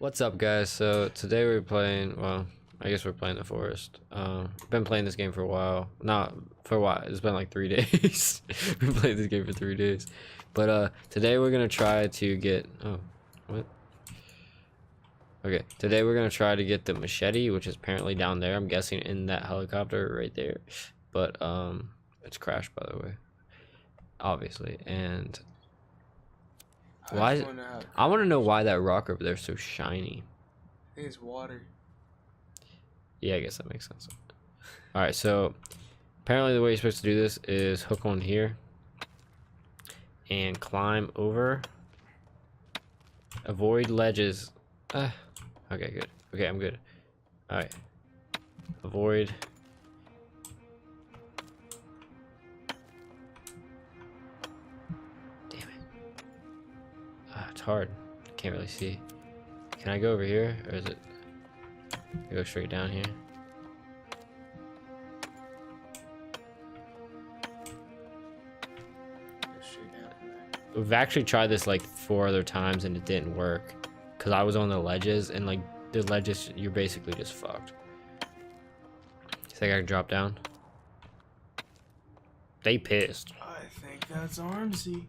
What's up, guys? So today we're playing, well, I guess we're playing the forest. Been playing this game for a while. Not for a while, it's been like 3 days. We played this game for 3 days. But today we're gonna try to get, oh, what? Okay, today we're gonna try to get the machete, which is apparently down there. I'm guessing in that helicopter right there. But it's crashed, by the way, obviously. And why? I want to know why that rock over there is so shiny. I think it's water. Yeah, I guess that makes sense. All right, so apparently the way you're supposed to do this is hook on here and climb over. Avoid ledges. Okay, good. Okay, I'm good. All right. Avoid. It's hard. I can't really see. Can I go over here, or is it? I go straight down here. We've actually tried this like 4 other times and it didn't work, cause I was on the ledges and like the ledges, you're basically just fucked. Think I can drop down? They pissed. I think that's Armsy.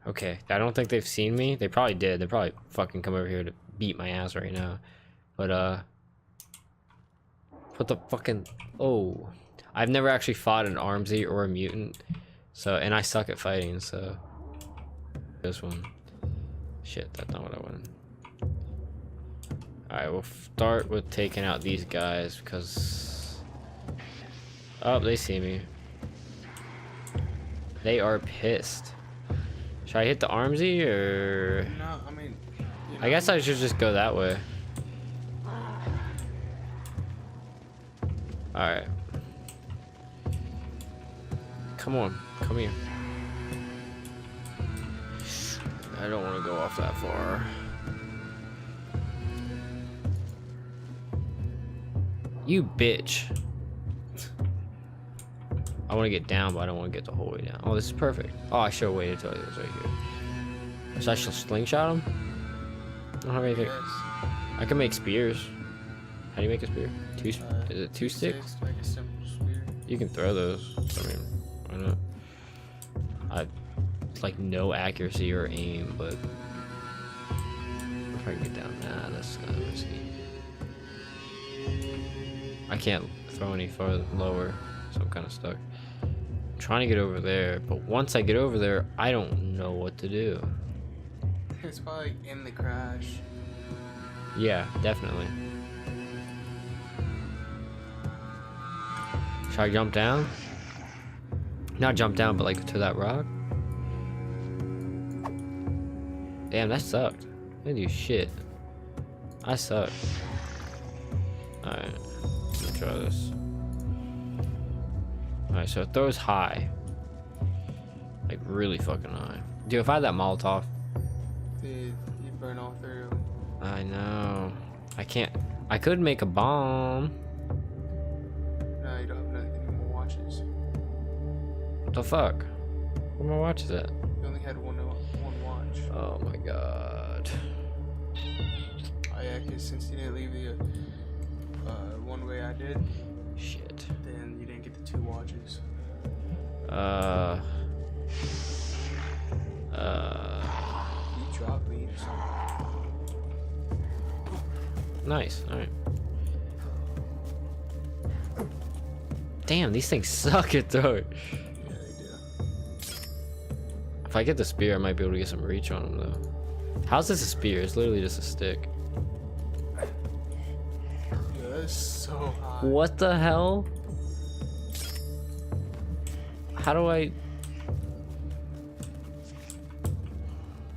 Okay, I don't think they've seen me. They probably did. They probably fucking come over here to beat my ass right now. But put the fucking, oh, I've never actually fought an Armsy or a mutant, so, and I suck at fighting, so this one, shit, that's not what I wanted. All right, we'll start with taking out these guys because, oh, they see me. They are pissed. Should I hit the Armsy or? No, I mean, I guess I should just go that way. Alright. Come on, come here. I don't want to go off that far. You bitch. I want to get down, but I don't want to get the whole way down. Oh, this is perfect. Oh, I should have waited till it was right here. So I should slingshot him? I don't have anything. I can make spears. How do you make a spear? Is it 2 sticks? Like a simple spear. You can throw those. I mean, why not? It's like no accuracy or aim, but if I can get down, nah, that's kind of risky. I can't throw any farther lower, so I'm kind of stuck. I'm trying to get over there, but once I get over there, I don't know what to do. It's probably like in the crash. Yeah, definitely. Should I jump down? Not jump down, but like to that rock? Damn, that sucked. I didn't do shit. I suck. Alright, let's try this. Alright, so it throws high. Like really fucking high. Dude, if I had that Molotov. Dude, you burn all through. I know. I can't. I could make a bomb. No, you don't have any more watches. What the fuck? Where my watch is at? You only had one watch. Oh my god. Oh yeah, because since you didn't leave the one way I did, Shit. then you didn't get the 2 watches. You dropped me or something. Nice. Alright. Damn, these things suck at throwing. Yeah, they do. If I get the spear, I might be able to get some reach on them, though. How's this a spear? It's literally just a stick. Yeah, that's so high. What the hell? How do I...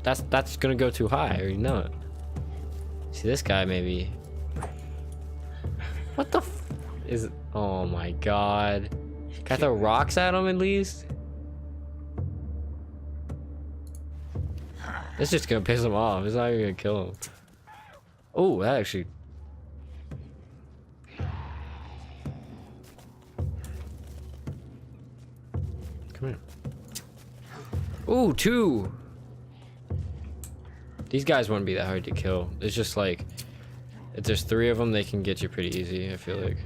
That's gonna go too high. I already know it. See, this guy maybe... What the f... is it? Oh my god. Can I throw rocks at him at least? This is just gonna piss him off. It's not even gonna kill him. Oh, that actually... Come here. Ooh, 2. These guys wouldn't be that hard to kill. It's just like, if there's 3 of them, they can get you pretty easy, I feel like.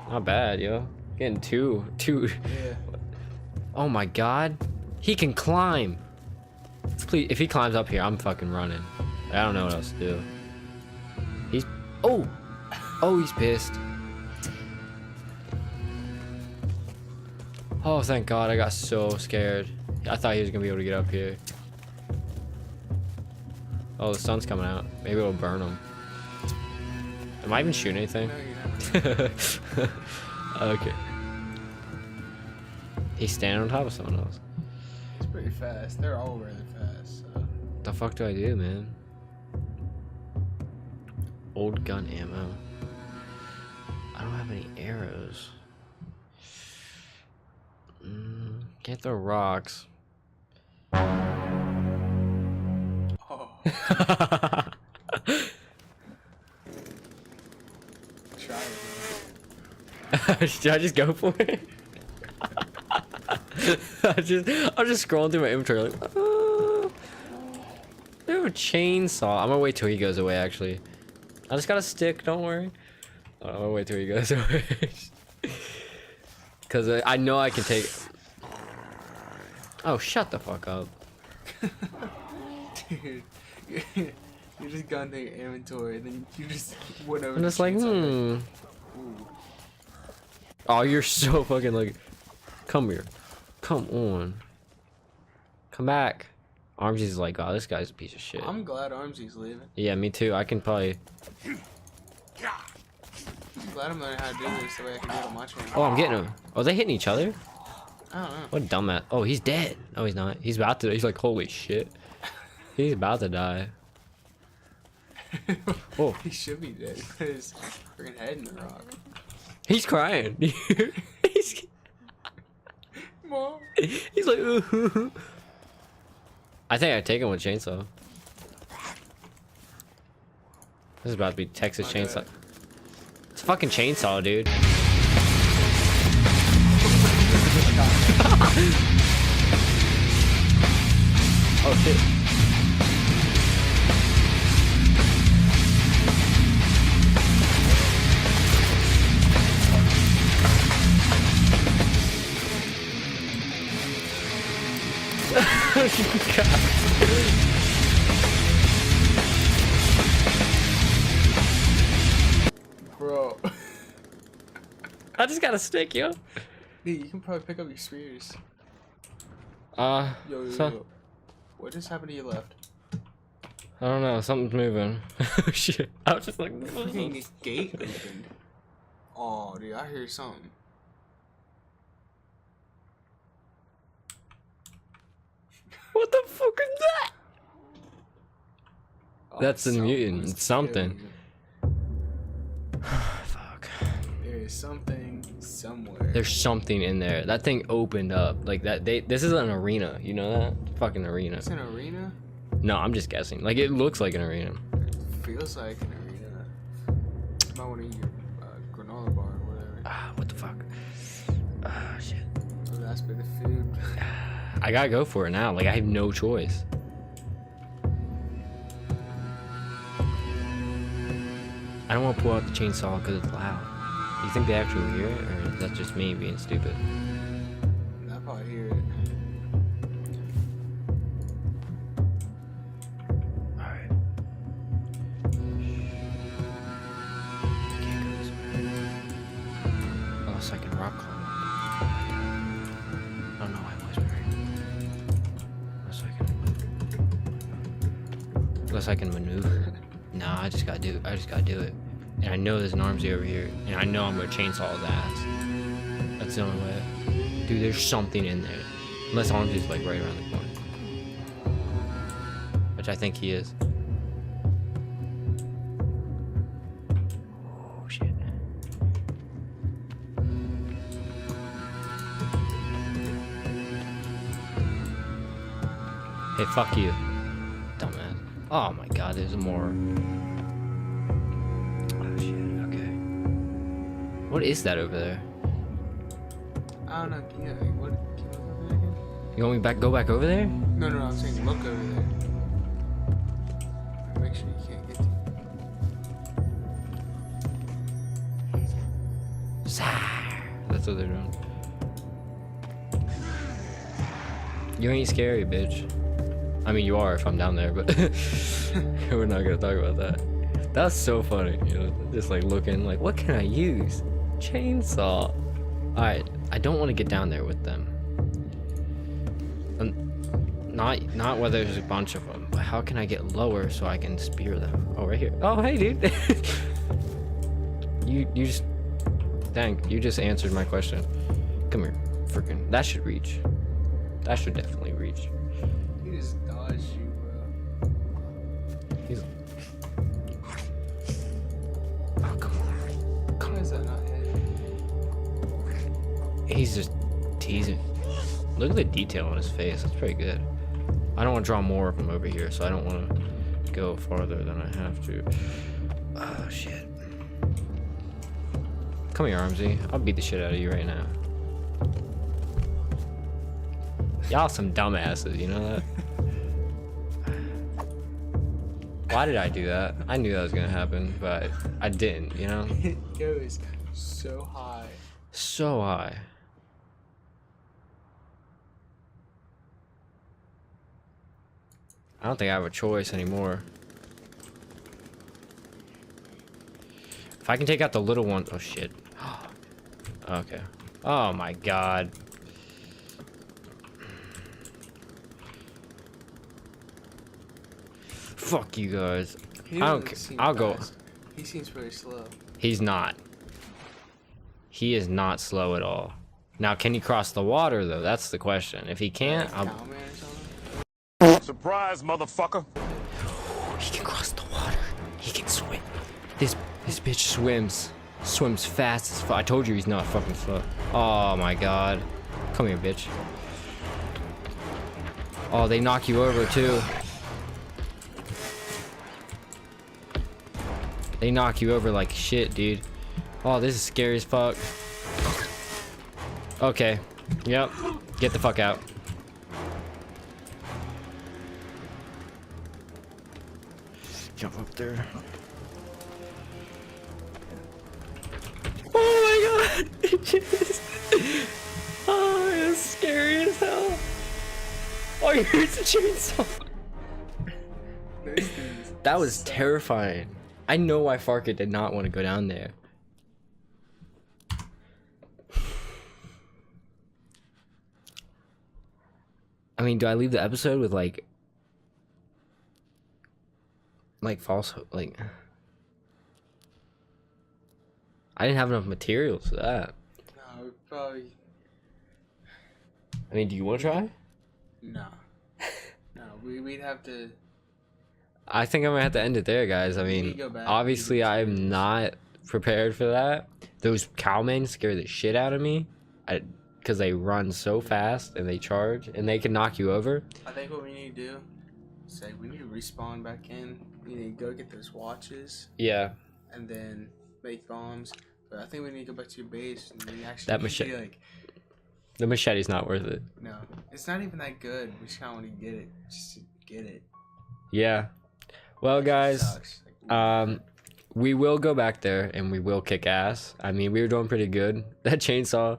Not bad, yo. Getting two. Yeah. Oh my god. He can climb. Please, if he climbs up here, I'm fucking running. I don't know what else to do. He's... Oh! Oh, he's pissed. Oh, thank god. I got so scared. I thought he was gonna be able to get up here. Oh, the sun's coming out. Maybe it'll burn him. Am I even shooting anything? No, you're not. Okay. He's standing on top of someone else. It's pretty fast. They're all really fast. So. The fuck do I do, man? Old gun ammo. I don't have any arrows. Can't throw rocks. Oh. Try it. Should I just go for it? I'm just scrolling through my inventory like, they have a chainsaw. I'm gonna wait till he goes away, actually. I just got a stick, don't worry. I'm gonna wait till he goes away. Cause I know I can take... Oh, shut the fuck up. Dude, you just got into your inventory and then you just went over. I'm just like, Ooh. Oh, you're so fucking like... Come here. Come on. Come back. Armsy's like, oh, this guy's a piece of shit. I'm glad Armsy's leaving. Yeah, me too. I can probably... I'm glad I'm learning how to do this so I can get on my channel. Oh, I'm getting him. Oh, they hitting each other? I don't know. What a dumbass. Oh, he's dead. No, he's not. He's about to. He's like, holy shit. He's about to die. Oh. He should be dead. Put his freaking head in the rock. He's crying. he's... Mom. He's like, ooh. I think I'd take him with chainsaw. This is about to be Texas chainsaw. It's a fucking chainsaw, dude. Oh shit. Bro. I just got a stick, yo. Dude, you can probably pick up your spears. So, Yo. What just happened to your left? I don't know, something's moving. Oh shit. I was just like, The freaking gate opened. Oh, dude, I hear something. what the fuck is that? Oh, That's the mutant. was It's something. killing Fuck. you. There is something somewhere. There's something in there. That thing opened up. Like that this is an arena, you know that? Fucking arena. It's an arena? No, I'm just guessing. Like it looks like an arena. Feels like an arena. Might want to eat your granola bar or whatever. Ah, what the fuck? Ah, shit. Oh, that's been the food. I gotta go for it now. Like I have no choice. I don't want to pull out the chainsaw because it's loud. You think they actually hear it, or is that just me being stupid? I probably hear it. Alright. Can't go this way. Unless I can rock climb. I don't know why I'm whispering. Unless I can maneuver. Nah, I just gotta do it. And I know there's an Armsy over here. And I know I'm gonna chainsaw his ass. That's the only way. Dude, there's something in there. Unless Armsy's like right around the corner. Which I think he is. Oh shit. Hey, fuck you. Dumbass. Oh my god, there's more. Oh shit, okay. What is that over there? I don't know. Can you look over there again? You want me go back over there? No, I'm saying look over there. make sure you can't get to. That's what they're doing. You ain't scary, bitch. I mean, you are if I'm down there, but we're not gonna talk about that. That's so funny, you know, just like looking like, what can I use? Chainsaw. Alright, I don't want to get down there with them. Not whether there's a bunch of them, but how can I get lower so I can spear them? Oh, right here. Oh, hey, dude. you just, dang, you just answered my question. Come here, freaking. That should reach. That should definitely reach. He just dodged you, bro. He's. Oh, come on. Come Why is that not hitting? He's just teasing. Look at the detail on his face. That's pretty good. I don't want to draw more of him over here, so I don't want to go farther than I have to. Oh, shit. Come here, Armsy. I'll beat the shit out of you right now. Y'all some dumbasses, you know that? Why did I do that? I knew that was gonna happen, but I didn't, you know? It goes so high. So high. I don't think I have a choice anymore. If I can take out the little one. Oh shit. Okay. Oh my god. Fuck you guys. I'll go. He seems pretty slow. He's not. He is not slow at all. Now, can he cross the water though? That's the question. If he can't, I'll. Cowman or something? Surprise, motherfucker! He can cross the water. He can swim. This bitch swims fast as fuck. I told you he's not fucking slow. Oh my god. Come here, bitch. Oh, they knock you over too. They knock you over like shit, dude. Oh, this is scary as fuck. Okay. Yep. Get the fuck out. Jump up there. Oh my god! It just... Oh, it's scary as hell. Oh, here's a chainsaw. That was terrifying. I know why Farka did not want to go down there. I mean, do I leave the episode with like false hope? Like, I didn't have enough materials for that. No, we probably. I mean, do you want to try? No. No, we'd have to. I think I'm gonna have to end it there, guys. I mean, go back, obviously I'm not prepared for that. Those cowmen scare the shit out of me, because they run so fast and they charge and they can knock you over. I think what we need to do is say we need to respawn back in. We need to go get those watches. Yeah. And then make bombs. But I think we need to go back to your base and we actually That machete. like. The machete's not worth it. No, it's not even that good. We just kind of want to get it, just to get it. Yeah. Well, guys, Sucks. Like, we will go back there and we will kick ass. I mean, we were doing pretty good. That chainsaw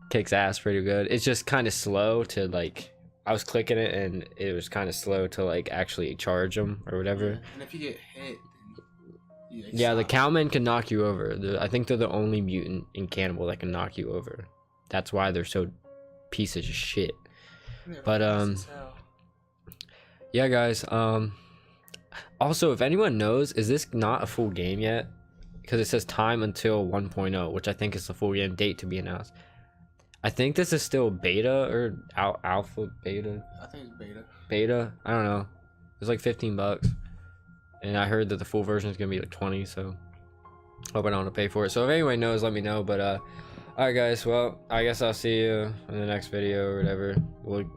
kicks ass pretty good. It's just kind of slow to like. I was clicking it and it was kind of slow to like actually charge them or whatever. yeah. And if you get hit, then Yeah, the cowmen can knock you over. I think they're the only mutant in Cannibal that can knock you over. That's why they're so pieces of shit. But yeah, guys. Also, if anyone knows, is this not a full game yet? Because it says time until 1.0, which I think is the full game date to be announced. I think this is still beta or alpha beta. I think it's beta. Beta? I don't know. It's like $15, and I heard that the full version is gonna be like 20. So hope I don't want to pay for it. So if anyone knows, let me know. But all right, guys. Well, I guess I'll see you in the next video or whatever. We'll